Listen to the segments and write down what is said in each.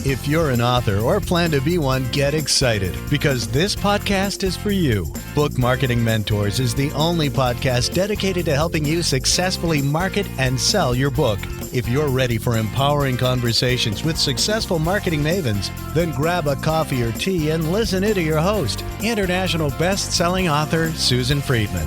If you're an author or plan to be one, get excited because this podcast is for you. Book Marketing Mentors is the only podcast dedicated to helping you successfully market and sell your book. If you're ready for empowering conversations with successful marketing mavens, then grab a coffee or tea and listen in to your host, international best-selling author Susan Friedman.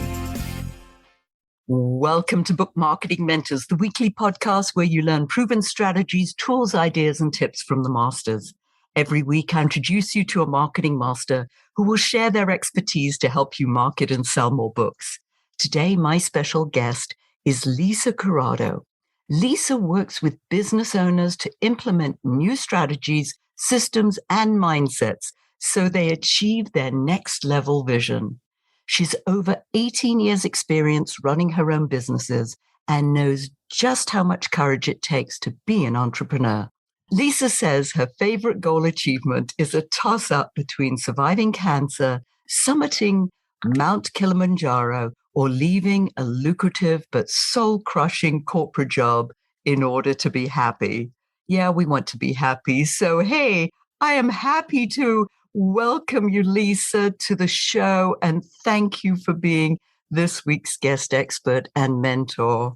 Welcome to Book Marketing Mentors, the weekly podcast where you learn proven strategies, tools, ideas, and tips from the masters. Every week, I introduce you to a marketing master who will share their expertise to help you market and sell more books. Today, my special guest is Lisa Corrado. Lisa works with business owners to implement new strategies, systems, and mindsets so they achieve their next level vision. She's over 18 years experience running her own businesses and knows just how much courage it takes to be an entrepreneur. Lisa says her favorite goal achievement is a toss-up between surviving cancer, summiting Mount Kilimanjaro, or leaving a lucrative but soul-crushing corporate job in order to be happy. Yeah, we want to be happy. So, hey, I am happy to welcome you, Lisa, to the show, and thank you for being this week's guest expert and mentor.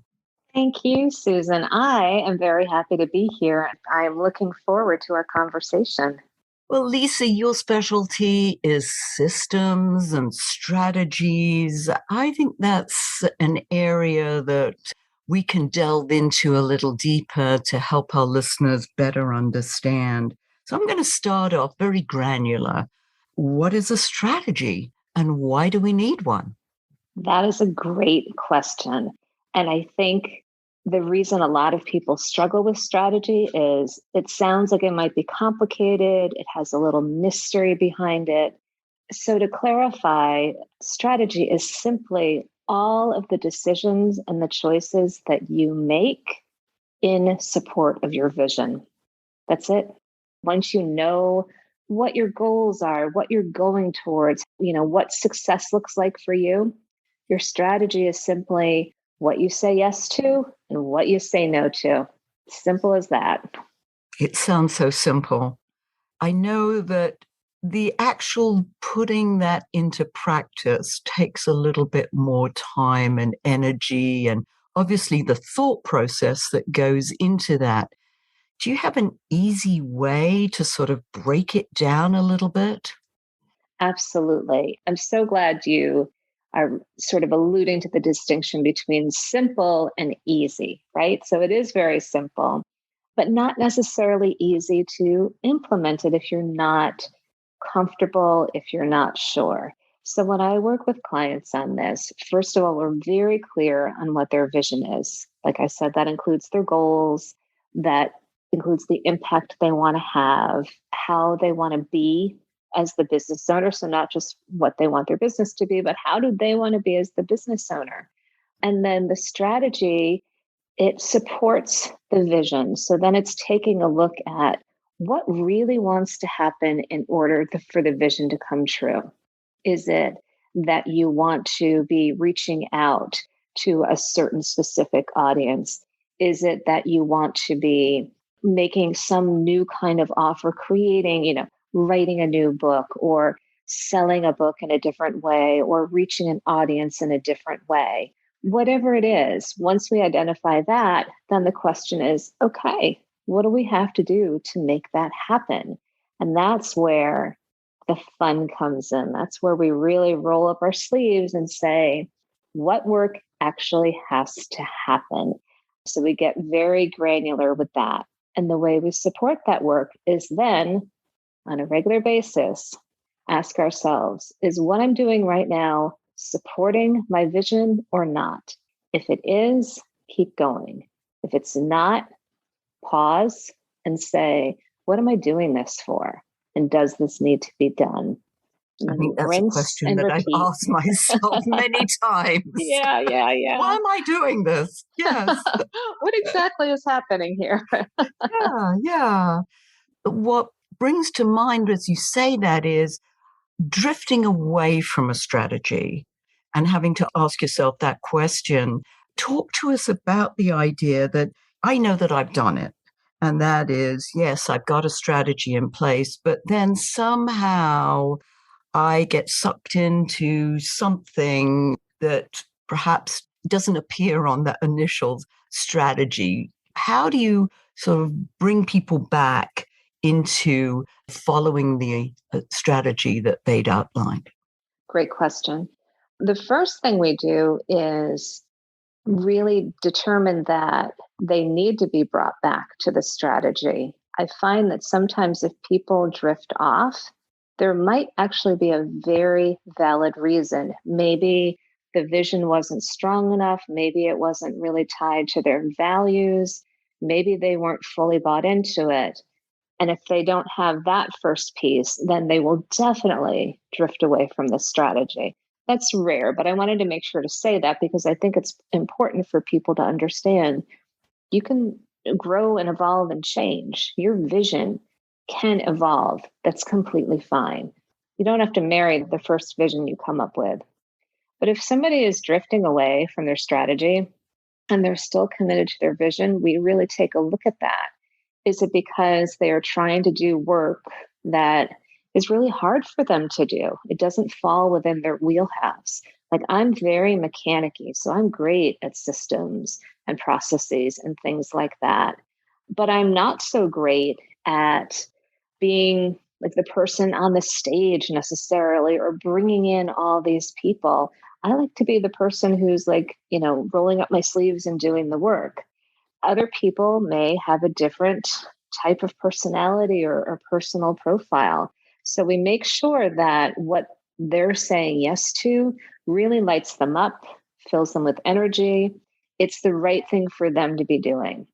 Thank you, Susan. I am very happy to be here. I am looking forward to our conversation. Well, Lisa, your specialty is systems and strategies. I think that's an area that we can delve into a little deeper to help our listeners better understand. So I'm going to start off very granular. What is a strategy and why do we need one? That is a great question. And I think the reason a lot of people struggle with strategy is it sounds like it might be complicated. It has a little mystery behind it. So to clarify, strategy is simply all of the decisions and the choices that you make in support of your vision. That's it. Once you know what your goals are, what you're going towards, what success looks like for you, your strategy is simply what you say yes to and what you say no to. Simple as that. It sounds so simple. I know that the actual putting that into practice takes a little bit more time and energy, and obviously the thought process that goes into that. Do you have an easy way to sort of break it down a little bit? Absolutely. I'm so glad you are sort of alluding to the distinction between simple and easy, right? So it is very simple, but not necessarily easy to implement it if you're not comfortable, if you're not sure. So when I work with clients on this, first of all, we're very clear on what their vision is. Like I said, that includes their goals, that includes the impact they want to have, how they want to be as the business owner. So not just what they want their business to be, but how do they want to be as the business owner? And then the strategy, it supports the vision. So then it's taking a look at what really wants to happen in order for the vision to come true. Is it that you want to be reaching out to a certain specific audience? Is it that you want to be making some new kind of offer, creating, writing a new book or selling a book in a different way or reaching an audience in a different way? Whatever it is, once we identify that, then the question is, okay, what do we have to do to make that happen? And that's where the fun comes in. That's where we really roll up our sleeves and say, what work actually has to happen? So we get very granular with that. And the way we support that work is then, on a regular basis, ask ourselves, is what I'm doing right now supporting my vision or not? If it is, keep going. If it's not, pause and say, what am I doing this for? And does this need to be done? I think that's a question that I've asked myself many times. Yeah. Why am I doing this? Yes. What exactly is happening here? Yeah. What brings to mind as you say that is drifting away from a strategy and having to ask yourself that question. Talk to us about the idea that I know that I've done it And that is, yes, I've got a strategy in place, but then somehow I get sucked into something that perhaps doesn't appear on that initial strategy. How do you sort of bring people back into following the strategy that they'd outlined? Great question. The first thing we do is really determine that they need to be brought back to the strategy. I find that sometimes if people drift off, there might actually be a very valid reason. Maybe the vision wasn't strong enough. Maybe it wasn't really tied to their values. Maybe they weren't fully bought into it. And if they don't have that first piece, then they will definitely drift away from the strategy. That's rare, but I wanted to make sure to say that because I think it's important for people to understand you can grow and evolve and change. Your vision can evolve. That's completely fine. You don't have to marry the first vision you come up with. But if somebody is drifting away from their strategy and they're still committed to their vision, we really take a look at that. Is it because they are trying to do work that is really hard for them to do? It doesn't fall within their wheelhouse. Like I'm very mechanicky, so I'm great at systems and processes and things like that. But I'm not so great at being like the person on the stage necessarily or bringing in all these people. I like to be the person who's like, rolling up my sleeves and doing the work. Other people may have a different type of personality or personal profile. So we make sure that what they're saying yes to really lights them up, fills them with energy. It's the right thing for them to be doing.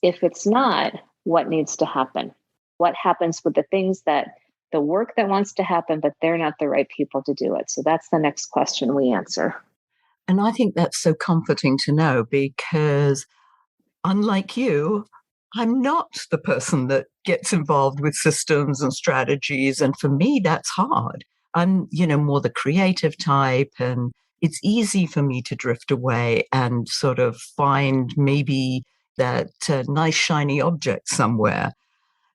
If it's not, what needs to happen? What happens with the work that wants to happen, but they're not the right people to do it? So that's the next question we answer. And I think that's so comforting to know because unlike you, I'm not the person that gets involved with systems and strategies. And for me, that's hard. I'm, more the creative type, and it's easy for me to drift away and sort of find maybe that nice shiny object somewhere.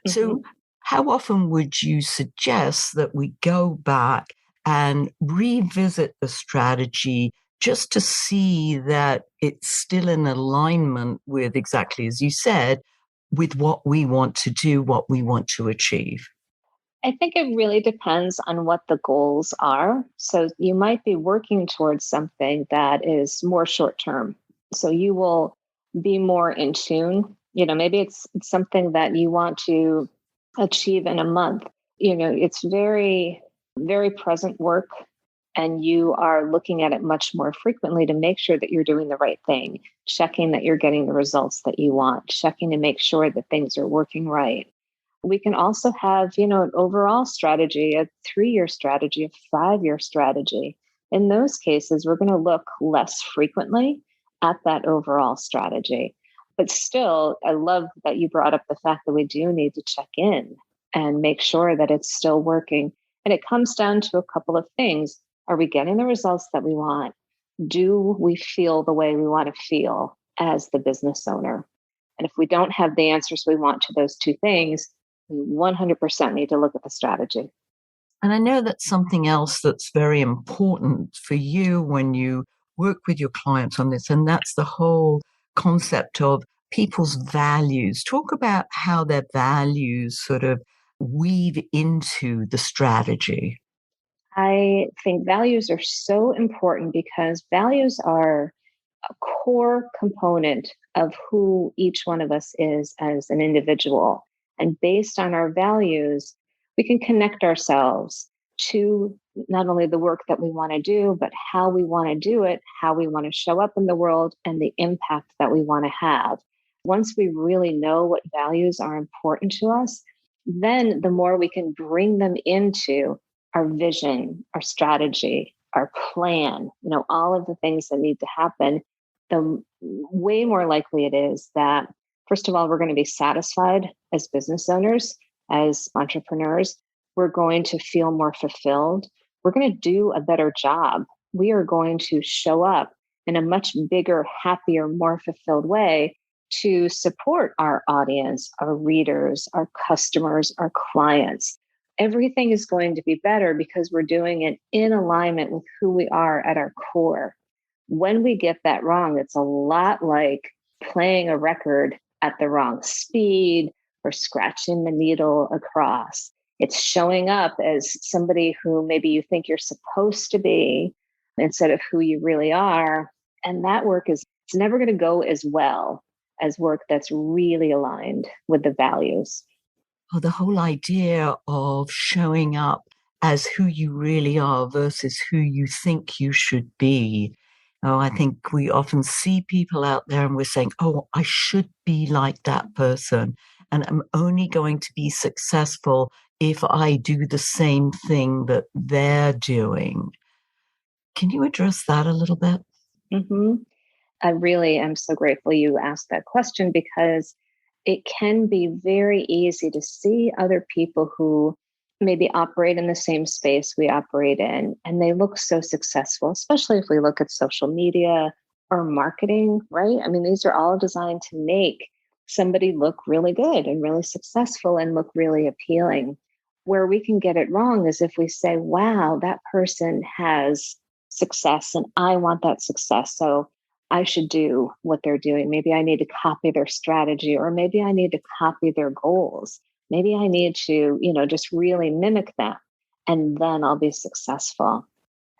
So, how often would you suggest that we go back and revisit the strategy just to see that it's still in alignment with, exactly as you said, with what we want to do, what we want to achieve? I think it really depends on what the goals are. So you might be working towards something that is more short term. So you will be more in tune. Maybe it's something that you want to achieve in a month. It's very, very present work. And you are looking at it much more frequently to make sure that you're doing the right thing, checking that you're getting the results that you want, checking to make sure that things are working right. We can also have, an overall strategy, a 3-year strategy, a 5-year strategy. In those cases, we're going to look less frequently at that overall strategy. But still, I love that you brought up the fact that we do need to check in and make sure that it's still working. And it comes down to a couple of things. Are we getting the results that we want? Do we feel the way we want to feel as the business owner? And if we don't have the answers we want to those two things, we 100% need to look at the strategy. And I know that's something else that's very important for you when you work with your clients on this, and that's the whole concept of people's values. Talk about how their values sort of weave into the strategy. I think values are so important because values are a core component of who each one of us is as an individual. And based on our values, we can connect ourselves to not only the work that we want to do, but how we want to do it, how we want to show up in the world, and the impact that we want to have. Once we really know what values are important to us, then the more we can bring them into our vision, our strategy, our plan, all of the things that need to happen, the way more likely it is that, first of all, we're going to be satisfied as business owners, as entrepreneurs. We're going to feel more fulfilled. We're going to do a better job. We are going to show up in a much bigger, happier, more fulfilled way to support our audience, our readers, our customers, our clients. Everything is going to be better because we're doing it in alignment with who we are at our core. When we get that wrong, it's a lot like playing a record at the wrong speed or scratching the needle across. It's showing up as somebody who maybe you think you're supposed to be instead of who you really are. And that work is it's never going to go as well as work that's really aligned with the values. Oh, the whole idea of showing up as who you really are versus who you think you should be. Oh, I think we often see people out there and we're saying, oh, I should be like that person. And I'm only going to be successful if I do the same thing that they're doing. Can you address that a little bit? Mm-hmm. I really am so grateful you asked that question because it can be very easy to see other people who maybe operate in the same space we operate in, and they look so successful, especially if we look at social media or marketing, right? I mean, these are all designed to make somebody look really good and really successful and look really appealing. Where we can get it wrong is if we say, wow, that person has success and I want that success. So I should do what they're doing. Maybe I need to copy their strategy, or maybe I need to copy their goals. Maybe I need to, just really mimic them, and then I'll be successful.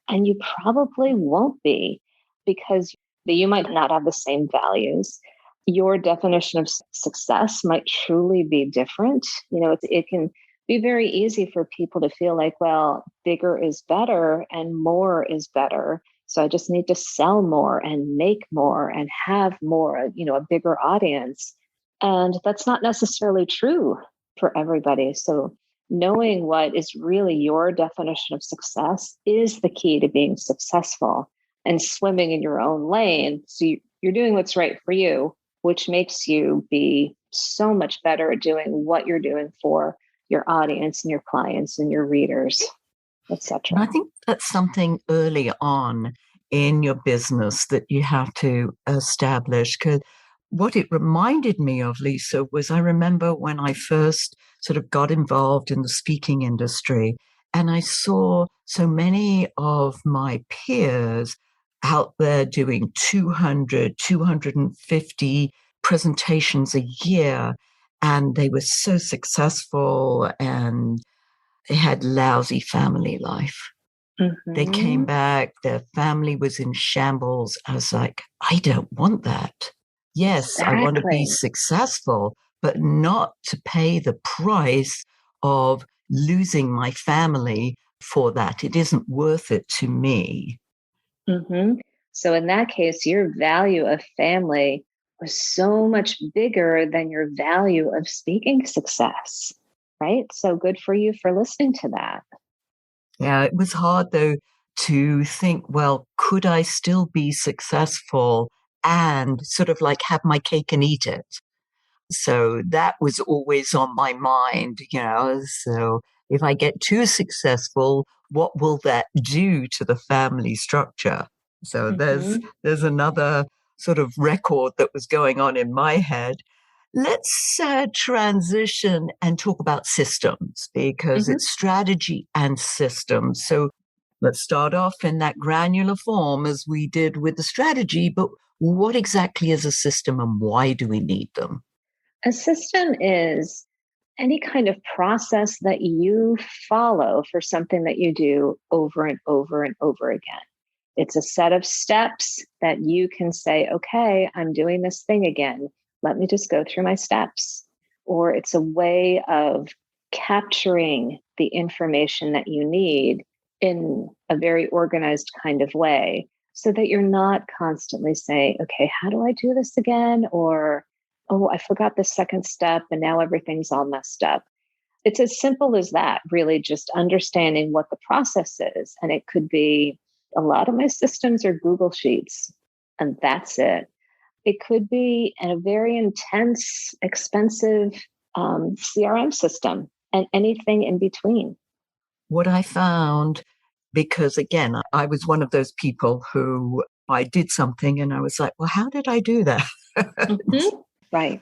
And you probably won't be because you might not have the same values. Your definition of success might truly be different. It can be very easy for people to feel like, well, bigger is better and more is better. So I just need to sell more and make more and have more, a bigger audience. And that's not necessarily true for everybody. So knowing what is really your definition of success is the key to being successful and swimming in your own lane. So you're doing what's right for you, which makes you be so much better at doing what you're doing for your audience and your clients and your readers, etc. And I think that's something early on in your business that you have to establish. Because what it reminded me of, Lisa, was I remember when I first sort of got involved in the speaking industry, and I saw so many of my peers out there doing 200, 250 presentations a year. And they were so successful and they had lousy family life. Mm-hmm. They came back, their family was in shambles. I was like, I don't want that. Yes, Exactly. I want to be successful, but not to pay the price of losing my family for that. It isn't worth it to me. Mm-hmm. So in that case, your value of family was so much bigger than your value of speaking success, right? So good for you for listening to that. Yeah, it was hard though to think, well, could I still be successful and sort of like have my cake and eat it? So that was always on my mind, So if I get too successful, what will that do to the family structure? So there's another sort of record that was going on in my head. Let's transition and talk about systems because it's strategy and systems. So let's start off in that granular form as we did with the strategy, but what exactly is a system and why do we need them? A system is any kind of process that you follow for something that you do over and over and over again. It's a set of steps that you can say, okay, I'm doing this thing again. Let me just go through my steps. Or it's a way of capturing the information that you need in a very organized kind of way so that you're not constantly saying, okay, how do I do this again? Or, oh, I forgot the second step and now everything's all messed up. It's as simple as that, really just understanding what the process is. And it could be a lot of my systems are Google Sheets, and that's it. It could be a very intense, expensive CRM system and anything in between. What I found, because again, I was one of those people who I did something and I was like, well, how did I do that? Mm-hmm. Right. Right.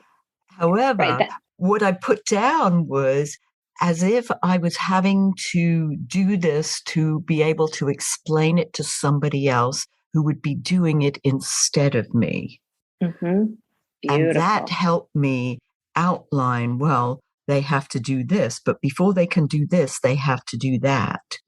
However, what I put down was as if I was having to do this to be able to explain it to somebody else who would be doing it instead of me. Mm-hmm. And that Beautiful. helped me outline, well, they have to do this, but before they can do this, they have to do that.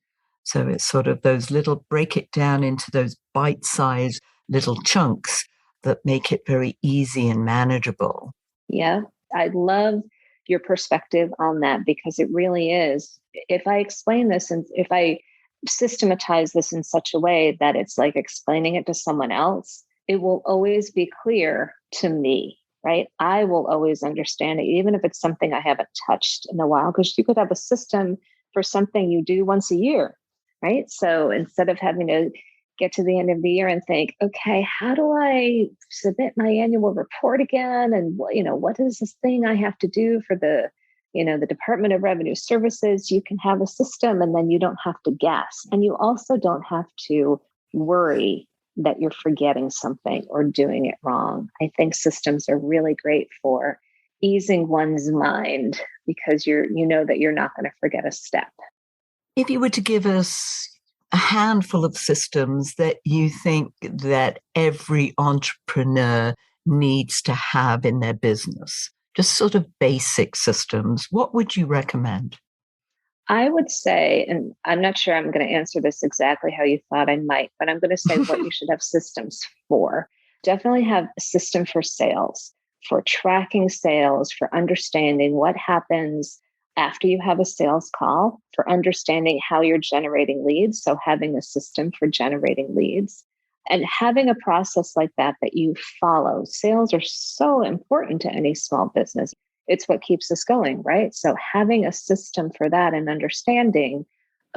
So it's sort of those little, break it down into those bite-sized little chunks that make it very easy and manageable. Yeah. I love your perspective on that because it really is. If I explain this and if I systematize this in such a way that it's like explaining it to someone else, it will always be clear to me, right? I will always understand it, even if it's something I haven't touched in a while, because you could have a system for something you do once a year, right? So instead of having to get to the end of the year and think, okay, how do I submit my annual report again? And what is this thing I have to do for the Department of Revenue Services? You can have a system and then you don't have to guess. And you also don't have to worry that you're forgetting something or doing it wrong. I think systems are really great for easing one's mind because you know that you're not going to forget a step. If you were to give us a handful of systems that you think that every entrepreneur needs to have in their business, just sort of basic systems, what would you recommend? I would say, and I'm not sure I'm going to answer this exactly how you thought I might, but I'm going to say what you should have systems for. Definitely have a system for sales, for tracking sales, for understanding what happens after you have a sales call, for understanding how you're generating leads. So having a system for generating leads and having a process like that you follow. Sales are so important to any small business. It's what keeps us going, right? So having a system for that and understanding,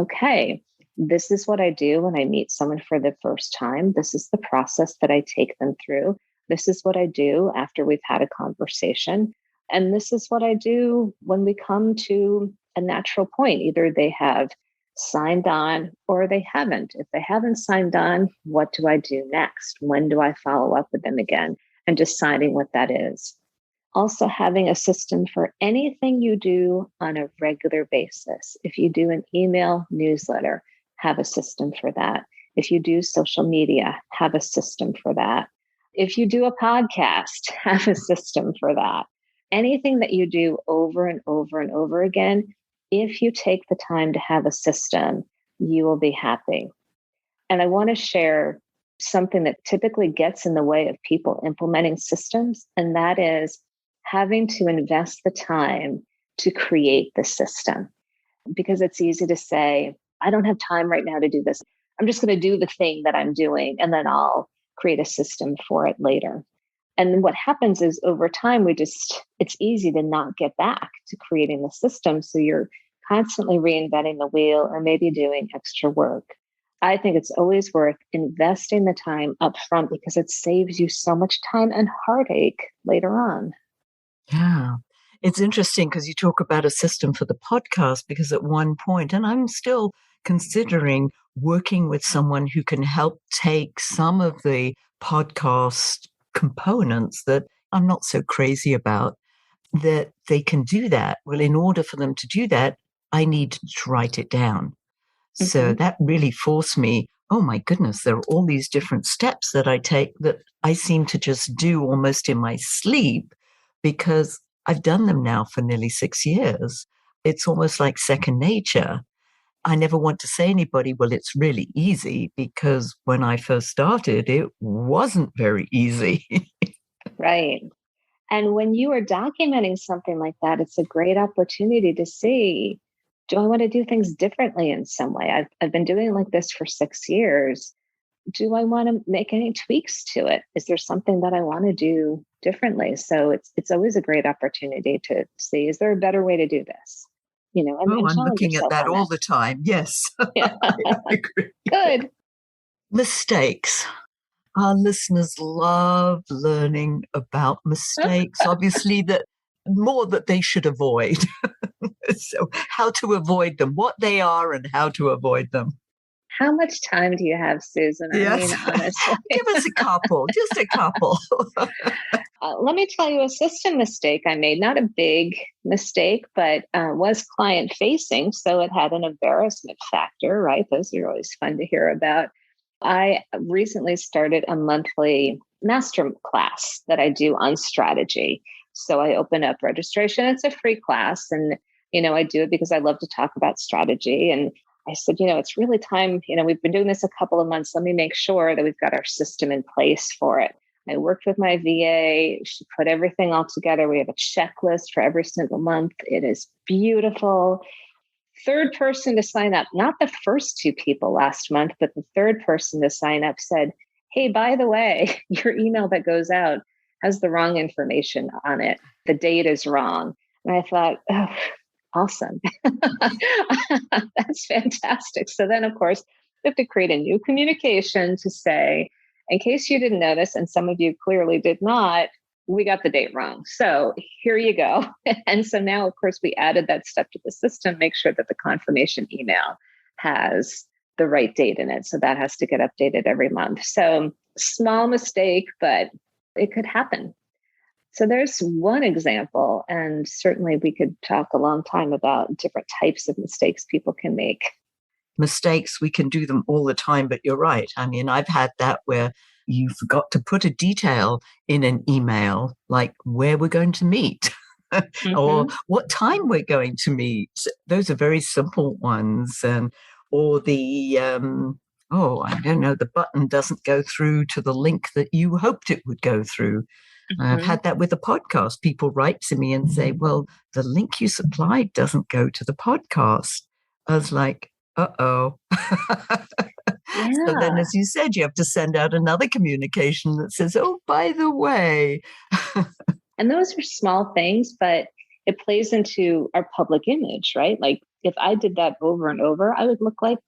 okay, this is what I do when I meet someone for the first time. This is the process that I take them through. This is what I do after we've had a conversation. And this is what I do when we come to a natural point. Either they have signed on or they haven't. If they haven't signed on, what do I do next? When do I follow up with them again? And deciding what that is. Also, having a system for anything you do on a regular basis. If you do an email newsletter, have a system for that. If you do social media, have a system for that. If you do a podcast, have a system for that. Anything that you do over and over and over again, if you take the time to have a system, you will be happy. And I want to share something that typically gets in the way of people implementing systems, and that is having to invest the time to create the system. Because it's easy to say, I don't have time right now to do this. I'm just going to do the thing that I'm doing, and then I'll create a system for it later. And then what happens is over time, it's easy to not get back to creating the system. So you're constantly reinventing the wheel or maybe doing extra work. I think it's always worth investing the time up front because it saves you so much time and heartache later on. Yeah. It's interesting because you talk about a system for the podcast because at one point, and I'm still considering working with someone who can help take some of the podcast components that I'm not so crazy about, that they can do that. Well, in order for them to do that, I need to write it down. So that really forced me, oh my goodness, there are all these different steps that I take that I seem to just do almost in my sleep because I've done them now for nearly 6 years. It's almost like second nature. I never want to say anybody, well, it's really easy because when I first started, it wasn't very easy. Right. And when you are documenting something like that, it's a great opportunity to see, do I want to do things differently in some way? I've been doing like this for 6 years. Do I want to make any tweaks to it? Is there something that I want to do differently? So it's always a great opportunity to see, is there a better way to do this? Oh, And I'm challenge looking at yourself that on all that. the time. Yes, Yeah. I agree. Good. Mistakes. Our listeners love learning about mistakes, obviously, that more that they should avoid. So, how to avoid them, what they are, and how to avoid them. How much time do you have, Susan? I Yes. mean, honestly. Give us a couple, just a couple. Let me tell you a system mistake I made, not a big mistake, but was client facing. So it had an embarrassment factor, right? Those are always fun to hear about. I recently started a monthly master class that I do on strategy. So I open up registration. It's a free class. And, I do it because I love to talk about strategy. And I said, it's really time, we've been doing this a couple of months. Let me make sure that we've got our system in place for it. I worked with my VA. She put everything all together. We have a checklist for every single month. It is beautiful. Third person to sign up, not the first two people last month, but the third person to sign up said, hey, by the way, your email that goes out has the wrong information on it. The date is wrong. And I thought, oh, awesome. That's fantastic. So then, of course, we have to create a new communication to say, in case you didn't notice, and some of you clearly did not, we got the date wrong. So here you go. And so now, of course, we added that step to the system, make sure that the confirmation email has the right date in it. So that has to get updated every month. So small mistake, but it could happen. So there's one example, and certainly we could talk a long time about different types of mistakes people can make. Mistakes, we can do them all the time, but you're right. I mean, I've had that where you forgot to put a detail in an email, like where we're going to meet or what time we're going to meet. Those are very simple ones. Or the, I don't know, the button doesn't go through to the link that you hoped it would go through. I've had that with a podcast. People write to me and say, well, the link you supplied doesn't go to the podcast. I was like, uh-oh. Yeah. So then, as you said, you have to send out another communication that says, oh, by the way. And those are small things, but it plays into our public image, right? Like if I did that over and over, I would look like,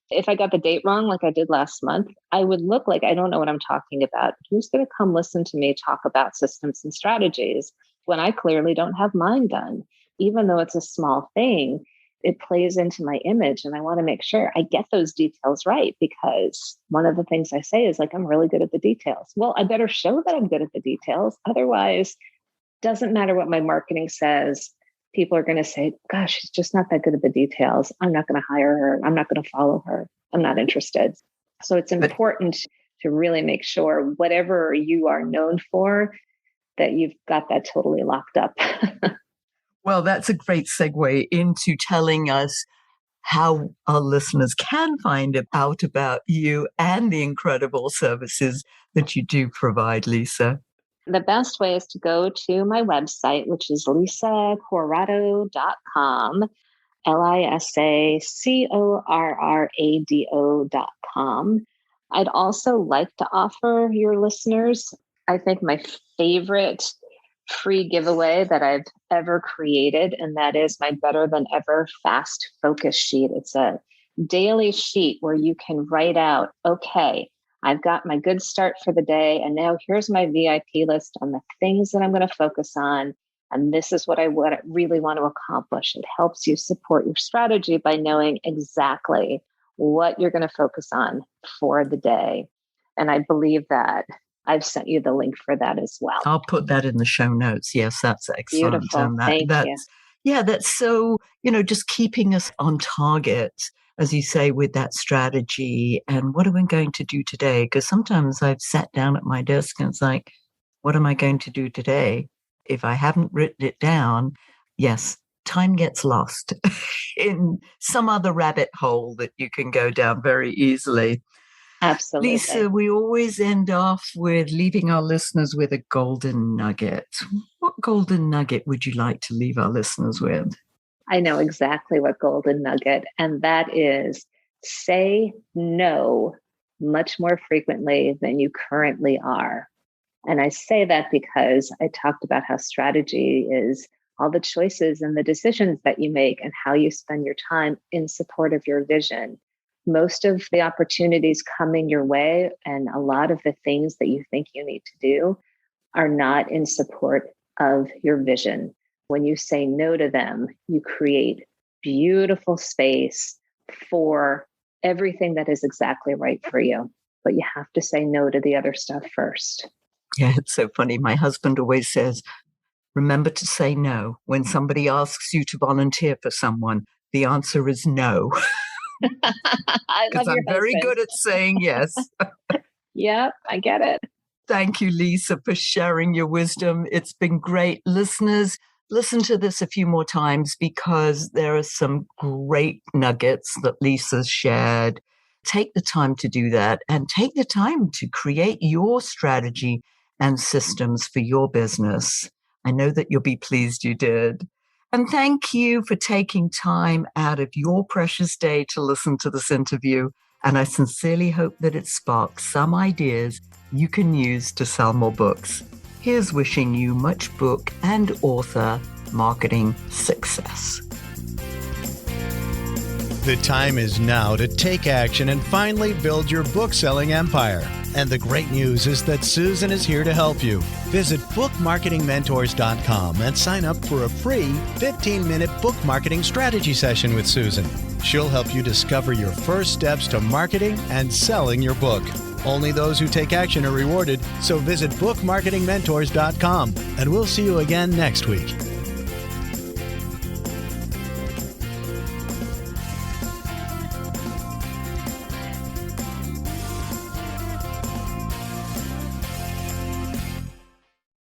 if I got the date wrong, like I did last month, I would look like I don't know what I'm talking about. Who's going to come listen to me talk about systems and strategies when I clearly don't have mine done? Even though it's a small thing, it plays into my image. And I want to make sure I get those details right, because one of the things I say is like, I'm really good at the details. Well, I better show that I'm good at the details. Otherwise, doesn't matter what my marketing says. People are going to say, gosh, she's just not that good at the details. I'm not going to hire her. I'm not going to follow her. I'm not interested. So it's important to really make sure whatever you are known for, that you've got that totally locked up. Well, that's a great segue into telling us how our listeners can find out about you and the incredible services that you do provide, Lisa. The best way is to go to my website, which is lisacorrado.com, lisacorrado.com. I'd also like to offer your listeners, I think, my favorite free giveaway that I've ever created, and that is my Better Than Ever Fast Focus Sheet. It's a daily sheet where you can write out, okay, I've got my good start for the day, and now here's my VIP list on the things that I'm going to focus on, and this is what I really want to accomplish. It helps you support your strategy by knowing exactly what you're going to focus on for the day. And I believe that I've sent you the link for that as well. I'll put that in the show notes. Yes, that's excellent. Beautiful. And Thank you. Yeah, that's so, just keeping us on target, as you say, with that strategy. And what are we going to do today? Because sometimes I've sat down at my desk and it's like, what am I going to do today? If I haven't written it down, yes, time gets lost in some other rabbit hole that you can go down very easily. Absolutely. Lisa, we always end off with leaving our listeners with a golden nugget. What golden nugget would you like to leave our listeners with? I know exactly what golden nugget, and that is say no much more frequently than you currently are. And I say that because I talked about how strategy is all the choices and the decisions that you make and how you spend your time in support of your vision. Most of the opportunities coming your way and a lot of the things that you think you need to do are not in support of your vision. When you say no to them, you create beautiful space for everything that is exactly right for you. But you have to say no to the other stuff first. Yeah, it's so funny. My husband always says, remember to say no. When somebody asks you to volunteer for someone, the answer is no. I Because love your I'm very husband. good at saying yes. Yep, I get it. Thank you, Lisa, for sharing your wisdom. It's been great. Listeners, listen to this a few more times because there are some great nuggets that Lisa's shared. Take the time to do that and take the time to create your strategy and systems for your business. I know that you'll be pleased you did. And thank you for taking time out of your precious day to listen to this interview. And I sincerely hope that it sparks some ideas you can use to sell more books. Here's wishing you much book and author marketing success. The time is now to take action and finally build your book-selling empire. And the great news is that Susan is here to help you. Visit bookmarketingmentors.com and sign up for a free 15-minute book marketing strategy session with Susan. She'll help you discover your first steps to marketing and selling your book. Only those who take action are rewarded, so visit bookmarketingmentors.com, and we'll see you again next week.